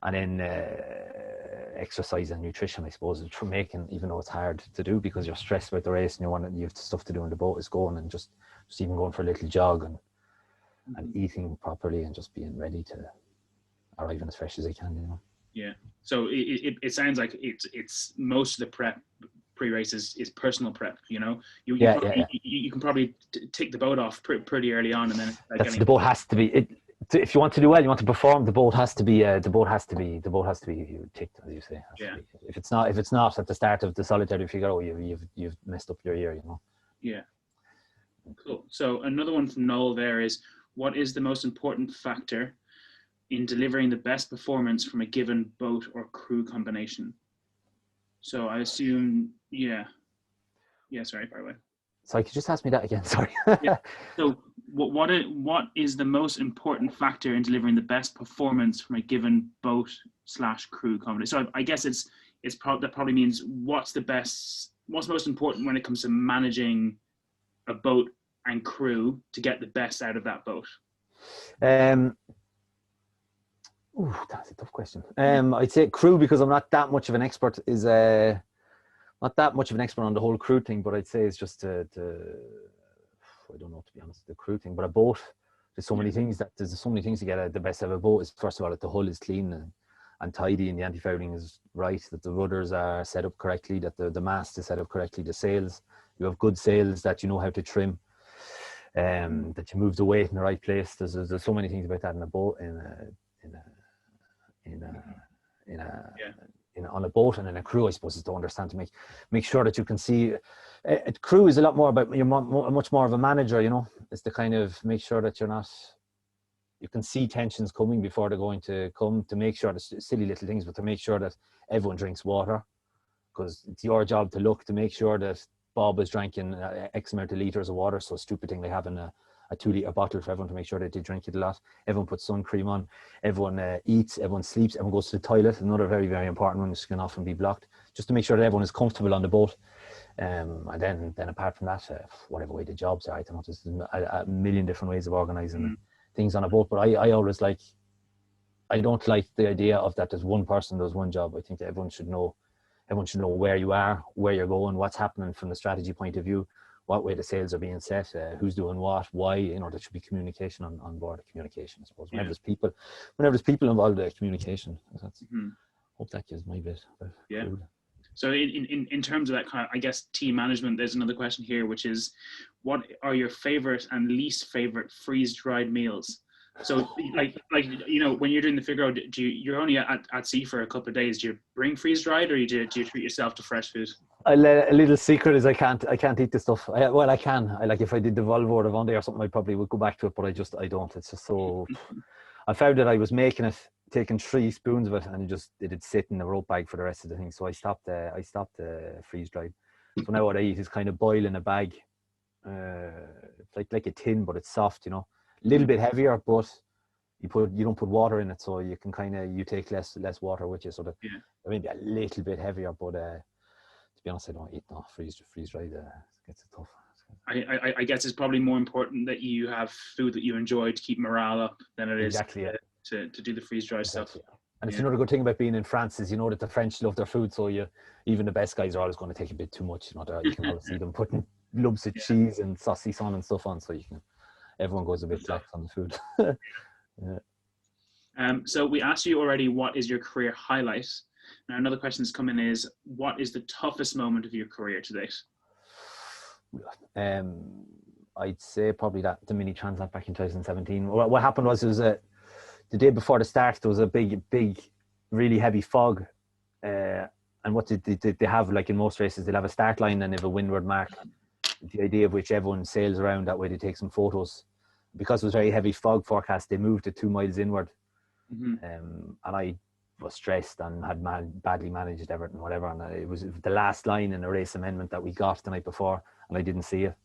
B: And then exercise and nutrition, I suppose, making, even though it's hard to do because you're stressed about the race and you have stuff to do in the boat, is going and just even going for a little jog and eating properly and just being ready to arrive as fresh as I can,
A: Yeah. So it sounds like it's most of the pre-race is personal prep. You know, you
B: Yeah.
A: you can probably take the boat off pretty early on, and then
B: That's the boat has to be. If you want to do well, you want to perform. The boat has to be. The boat has to be ticked, as you say.
A: Yeah.
B: If it's not at the start of the solitary figure, oh, you've messed up your year. You know.
A: Yeah. Cool. So another one from Noel there is, what is the most important factor in delivering the best performance from a given boat or crew combination? So I assume, yeah. Sorry, far away.
B: Sorry, could you just ask me that again? Sorry.
A: Yeah. So what is the most important factor in delivering the best performance from a given boat / crew combination? So I guess that probably means what's most important when it comes to managing a boat and crew to get the best out of that boat?
B: That's a tough question. I'd say crew, because I'm not that much of an expert, is not that much of an expert on the whole crew thing, but I'd say it's just I don't know, to be honest, the crew thing. But a boat, there's so many things to get the best out of a boat. Is first of all, that the hull is clean and tidy, and the anti-fouling is right, that the rudders are set up correctly, that the mast is set up correctly, the sails, you have good sails that you know how to trim, that you move the weight in the right place. There's so many things about that in a boat, on a boat, and in a crew, I suppose, is to understand, to make sure that you can see. A crew is a lot more about, you're much more of a manager, you know. It's to kind of make sure that you can see tensions coming before they're going to come, to make sure the silly little things, but to make sure that everyone drinks water, because it's your job to look to make sure that Bob is drinking X amount of liters of water. So stupid thing like having a 2-liter bottle for everyone, to make sure that they drink it a lot. Everyone puts sun cream on, everyone eats, everyone sleeps, everyone goes to the toilet. Another very, very important one, which can often be blocked, just to make sure that everyone is comfortable on the boat. And then apart from that, whatever way the jobs are, I don't know, there's a million different ways of organizing things on a boat. But I always I don't like the idea of that there's one person does one job. I think that everyone should know where you are, where you're going, what's happening from the strategy point of view, what way the sails are being set, who's doing what, why. You know, there should be communication on board. Communication, I suppose. Whenever there's people involved, communication. Hope that gives my bit.
A: Yeah. So in terms of that kind of, I guess, team management, there's another question here, which is, what are your favorite and least favorite freeze-dried meals? So like you know, when you're doing the figure out, you're only at sea for a couple of days, do you bring freeze-dried, or do you treat yourself to fresh food?
B: A little secret is I can't eat the stuff. I can. If I did the Volvo or the Vendée or something, I probably would go back to it, but I don't. It's just so. I found that I was making it, taking 3 spoons of it, and it'd sit in a rope bag for the rest of the thing. So I stopped freeze dried. So now what I eat is kind of boil in a bag, like a tin, but it's soft, you know, a little bit heavier, but you don't put water in it, so you can you take less water with you, so that maybe a little bit heavier. But to be honest, I don't eat freeze dried. It gets tough.
A: I guess it's probably more important that you have food that you enjoy to keep morale up than it is to do the freeze dry stuff.
B: And it's another good thing about being in France is, you know, that the French love their food, so even the best guys are always going to take a bit too much. You know, you can always see them putting lumps of cheese and saucisson and stuff on, so everyone goes a bit lax on the food.
A: So we asked you already, what is your career highlight? Now another question that's come in is, what is the toughest moment of your career to date?
B: I'd say probably the mini transat back in 2017. What happened was, it was the day before the start, there was a big, really heavy fog. And what they have, like in most races, they'll have a start line and they have a windward mark, the idea of which everyone sails around that way to take some photos. Because it was very heavy fog forecast, they moved it 2 miles inward. And I was stressed and had badly managed everything, whatever. And it was the last line in the race amendment that we got the night before, and I didn't see it.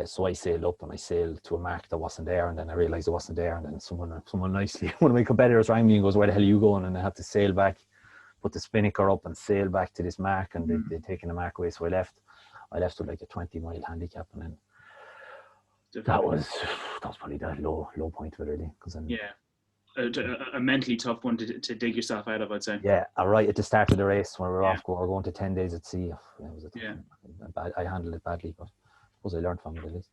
B: So I sailed up and I sailed to a mark that wasn't there, and then I realized it wasn't there, and then someone nicely, one of my competitors rang me and goes, "Where the hell are you going?" And I had to sail back, put the spinnaker up and sail back to this mark, and they'd taken the mark away. So I left with like a 20-mile handicap, and then that was probably the low point of it, really. A mentally tough one to dig yourself out of, I'd say. Yeah, right at the start of the race when we were we're going to 10 days at sea. It was I handled it badly, but I suppose I learned from it at least.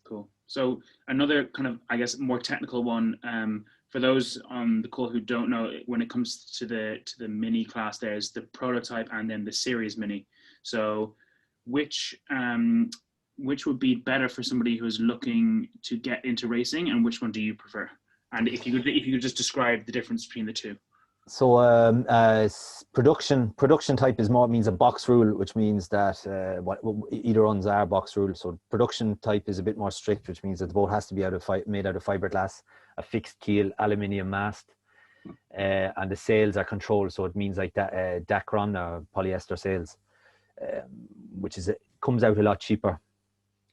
A: Cool. So another kind of, I guess, more technical one for those on the call who don't know, when it comes to the mini class, there's the prototype and then the series mini. So which would be better for somebody who's looking to get into racing, and which one do you prefer? And if you could just describe the difference between the two.
B: So production type is more means a box rule, which means that either ones are box rule. So production type is a bit more strict, which means that the boat has to be made out of fiberglass, a fixed keel, aluminium mast, and the sails are controlled. So it means like that Dacron or polyester sails, which comes out a lot cheaper.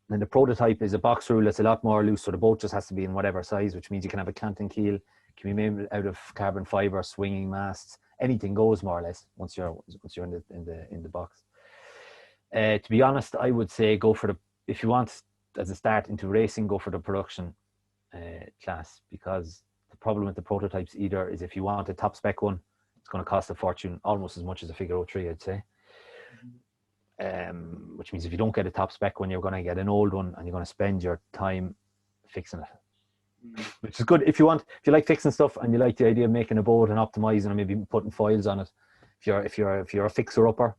B: And the prototype is a box rule. It's a lot more loose, so the boat just has to be in whatever size, which means you can have a canting keel, can be made out of carbon fiber, swinging masts, anything goes more or less once you're in the box. To be honest, I would say if you want as a start into racing, go for the production class, because the problem with the prototypes either is if you want a top spec one, it's going to cost a fortune, almost as much as a figure 03, I'd say. Which means if you don't get a top spec one, you're going to get an old one, and you're going to spend your time fixing it. Which is good if you like fixing stuff and you like the idea of making a boat and optimizing and maybe putting foils on it. If you're a fixer upper,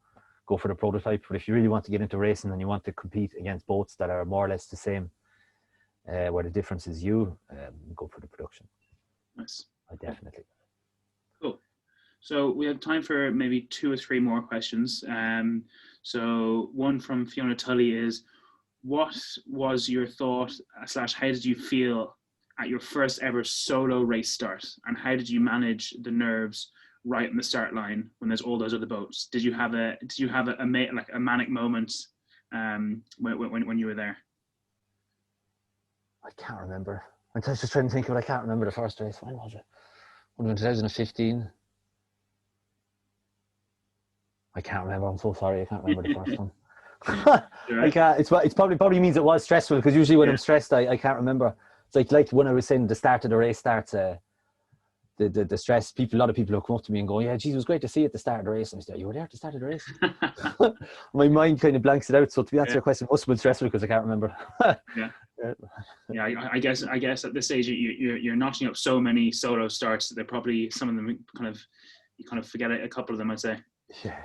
B: go for the prototype. But if you really want to get into racing and you want to compete against boats that are more or less the same, where the difference is go for the production.
A: Nice.
B: Definitely.
A: Cool. So we have time for maybe 2 or 3 more questions. So one from Fiona Tully is, what was your thought / how did you feel at your first ever solo race start, and how did you manage the nerves right on the start line when there's all those other boats? Did you have a manic moment when you were there?
B: I can't remember. I'm just trying to think of it. I can't remember the first race. When was it? Was it 2015? I can't remember. I'm so sorry. I can't remember the first one. I can't. It's probably means it was stressful, because usually when I'm stressed, I can't remember. It's like when I was saying the start of the race starts, the stress. A lot of people will come up to me and go, "Yeah, geez, it was great to see you at the start of the race." And I say, "You were there at the start of the race?" My mind kind of blanks it out. So to answer your question, it must have been stressful because I can't remember.
A: I guess at this stage you're notching up so many solo starts that they're probably, some of them you kind of forget a couple of them, I'd say.
B: Yeah.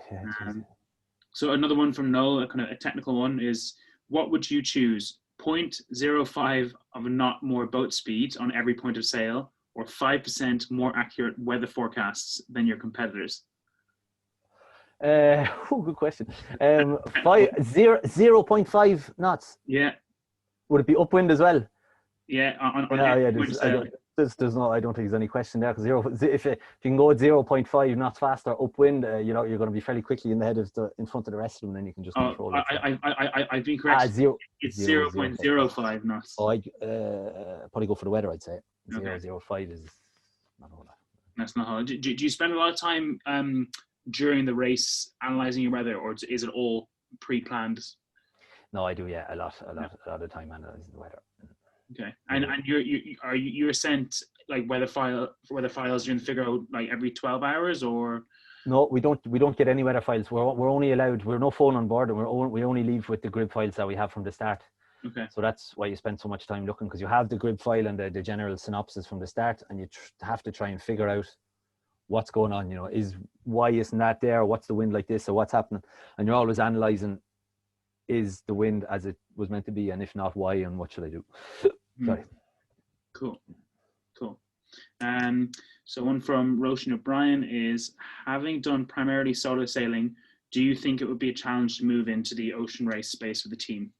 A: So another one from Noel, a kind of a technical one, is what would you choose? 0.05 of a knot more boat speed on every point of sail, or 5% more accurate weather forecasts than your competitors?
B: Good question. 0.5 knots.
A: Yeah.
B: Would it be upwind as well?
A: Yeah.
B: There's no. I don't think there's any question there, because if you can go at 0.5 knots faster upwind, you're going to be fairly quickly in front of the rest of them. Then you can just control it.
A: I've been correct. It's 0.05 knots.
B: I'd probably go for the weather. I'd say 0.05 is not all that.
A: That's not hard. Do you spend a lot of time during the race analyzing your weather, or is it all pre-planned?
B: No, I do. Yeah, a lot of time analyzing the weather.
A: Okay, and you're sent like weather files during the figure out like every 12 hours, or?
B: No, we don't get any weather files. We're only allowed. We're no phone on board, and we only leave with the grid files that we have from the start.
A: Okay.
B: So that's why you spend so much time looking, because you have the grid file and the general synopsis from the start, and you have to try and figure out what's going on. Why isn't that there? What's the wind like this? Or what's happening? And you're always analysing, is the wind as it was meant to be, and if not, why, and what should I do? Sorry.
A: Cool. So one from Roshan O'Brien is, having done primarily solo sailing, do you think it would be a challenge to move into the ocean race space with a team?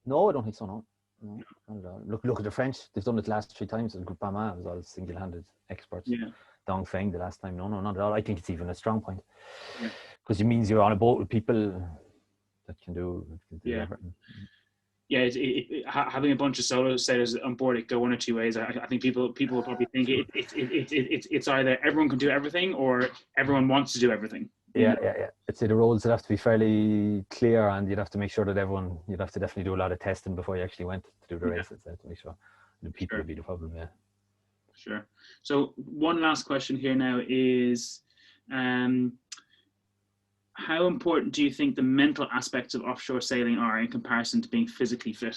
B: No, I don't think so. No. Not at all. Look at the French. They've done it the last 3 times. Groupama was all single-handed experts.
A: Yeah.
B: Dongfeng the last time. No, not at all. I think it's even a strong point, because it means you're on a boat with people that can do everything.
A: Yeah, having a bunch of solo sailors on board, it go one or two ways. I think people will probably think it's either everyone can do everything or everyone wants to do everything.
B: Yeah. I'd say the roles would have to be fairly clear, and you'd have to make sure that you'd have to definitely do a lot of testing before you actually went to do the race. To make sure the people would be the problem. Yeah.
A: Sure. So one last question here now is, how important do you think the mental aspects of offshore sailing are in comparison to being physically fit?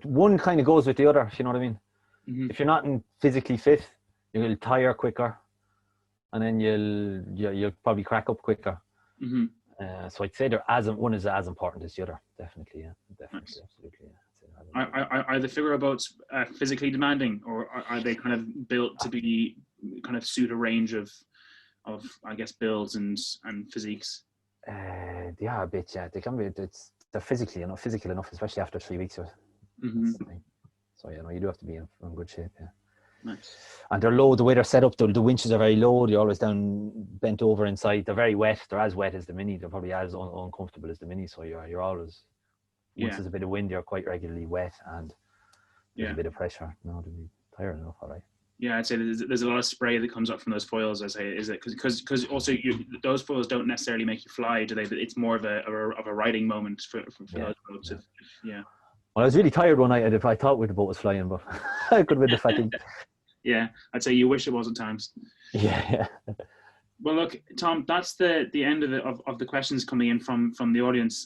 B: one kind of goes with the other, if you know what I mean.
A: Mm-hmm.
B: If you're not physically fit, you'll tire quicker, and then you'll probably crack up quicker.
A: Mm-hmm.
B: So I'd say one is as important as the other. Definitely, yeah, definitely,
A: Nice.
B: Absolutely. Yeah.
A: Are the figure boats physically demanding, or are they kind of built to be kind of suit a range of I guess builds and physiques?
B: They are a bit, yeah. They can be. They're physical enough, especially after 3 weeks.
A: Mm-hmm.
B: So you do have to be in good shape. Yeah.
A: Nice.
B: And they're low. The way they're set up, the winches are very low. You're always down, bent over inside. They're very wet. They're as wet as the Mini. They're probably as uncomfortable as the Mini. So you're always, once there's a bit of wind, you're quite regularly wet, and there's a bit of pressure. No, to be tired enough, all right.
A: Yeah, I'd say there's a lot of spray that comes up from those foils. I say, is it because also those foils don't necessarily make you fly, do they? But it's more of a riding moment for those boats. Yeah.
B: Well, I was really tired one night. I thought the boat was flying, but I could have been the fatigue.
A: Yeah, I'd say you wish it was at times.
B: Yeah.
A: Well, look, Tom, that's the end of the questions coming in from the audience.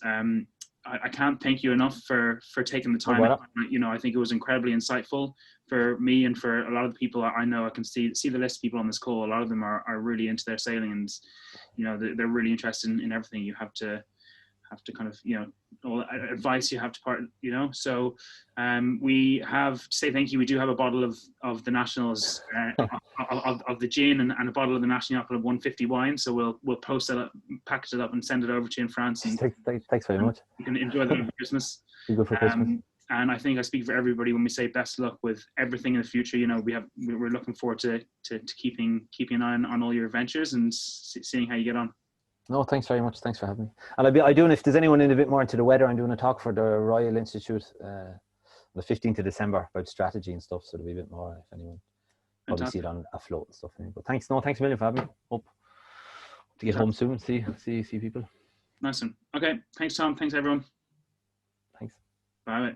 A: I can't thank you enough for taking the time. I think it was incredibly insightful for me and for a lot of the people I know. I can see the list of people on this call. A lot of them are really into their sailing, and they're really interested in everything you have to kind of all advice you have to part. So we have to say thank you. We do have a bottle of the Nationals of the gin and a bottle of the National Yacht of 150 wine. So we'll post that up, package it up, and send it over to you in France. And
B: thanks very much.
A: You can enjoy that over Christmas.
B: Be good for Christmas.
A: And I think I speak for everybody when we say best luck with everything in the future. We're looking forward to keeping an eye on all your adventures and seeing how you get on.
B: No, thanks very much. Thanks for having me. And I'll be doing, if there's anyone in a bit more into the weather, I'm doing a talk for the Royal Institute the 15th of December about strategy and stuff. So there'll be a bit more if anyone probably see it on a float and stuff. But thanks a million for having me. Hope to get home soon and see people.
A: Nice one. Okay. Thanks, Tom. Thanks, everyone.
B: Thanks.
A: Bye.